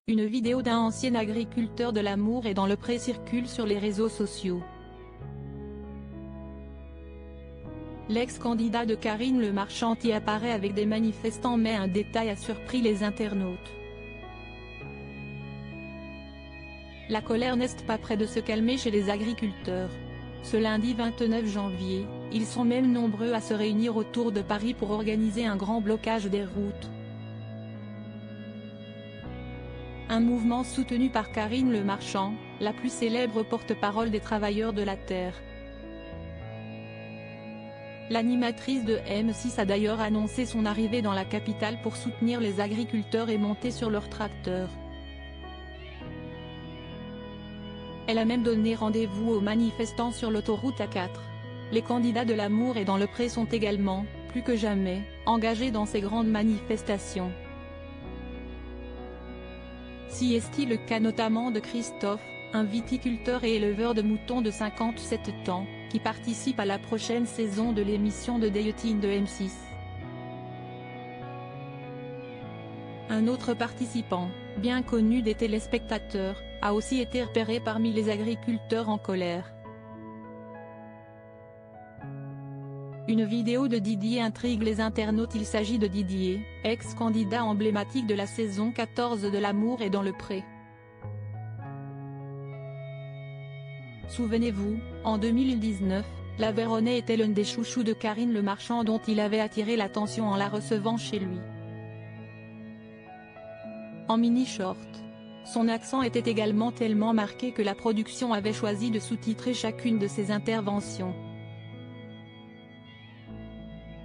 Une vidéo d'un ancien agriculteur de l'Amour et dans le Pré circule sur les réseaux sociaux. L'ex-candidat de Karine Le Marchand y apparaît avec des manifestants, mais un détail a surpris les internautes. La colère n'est pas près de se calmer chez les agriculteurs. Ce lundi 29 janvier, ils sont même nombreux à se réunir autour de Paris pour organiser un grand blocage des routes. Un mouvement soutenu par Karine Le Marchand, la plus célèbre porte-parole des travailleurs de la terre. L'animatrice de M6 a d'ailleurs annoncé son arrivée dans la capitale pour soutenir les agriculteurs et monter sur leurs tracteurs. Elle a même donné rendez-vous aux manifestants sur l'autoroute A4. Les candidats de l'Amour et dans le Pré sont également, plus que jamais, engagés dans ces grandes manifestations. Si est le cas notamment de Christophe, un viticulteur et éleveur de moutons de 57 ans, qui participe à la prochaine saison de l'émission de Dating de M6. Un autre participant, bien connu des téléspectateurs, a aussi été repéré parmi les agriculteurs en colère. Une vidéo de Didier intrigue les internautes. Il s'agit de Didier, ex-candidat emblématique de la saison 14 de l'Amour et dans le Pré. Souvenez-vous, en 2019, l'Aveyronais était l'un des chouchous de Karine Le Marchand dont il avait attiré l'attention en la recevant chez lui. En mini-short. Son accent était également tellement marqué que la production avait choisi de sous-titrer chacune de ses interventions.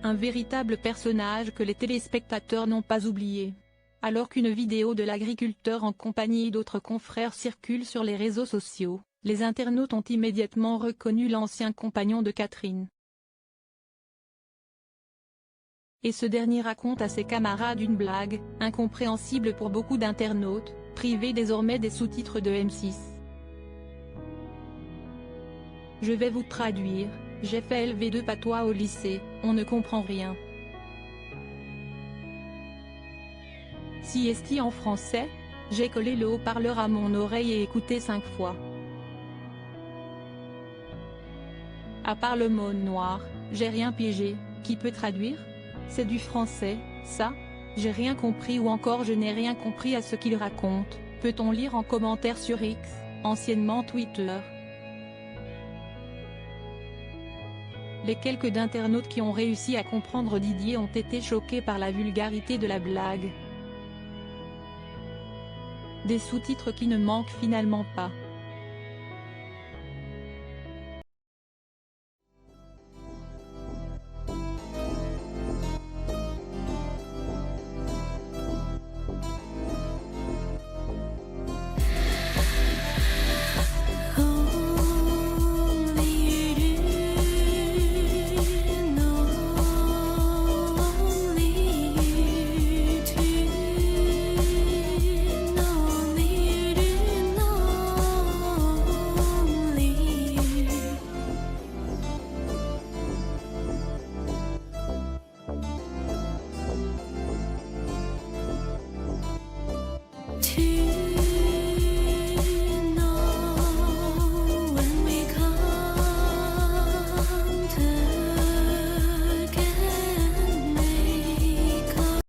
Un véritable personnage que les téléspectateurs n'ont pas oublié. Alors qu'une vidéo de l'agriculteur en compagnie d'autres confrères circule sur les réseaux sociaux, les internautes ont immédiatement reconnu l'ancien compagnon de Catherine. Et ce dernier raconte à ses camarades une blague, incompréhensible pour beaucoup d'internautes, privés désormais des sous-titres de M6. Je vais vous traduire. J'ai fait LV2 patois au lycée, on ne comprend rien. Si est en français, j'ai collé le haut-parleur à mon oreille et écouté 5 fois. À part le mot noir, j'ai rien pigé. Qui peut traduire? C'est du français, ça? J'ai rien compris ou encore je n'ai rien compris à ce qu'il raconte. Peut-on lire en commentaire sur X, anciennement Twitter? Les quelques d'internautes qui ont réussi à comprendre Didier ont été choqués par la vulgarité de la blague. Des sous-titres qui ne manquent finalement pas.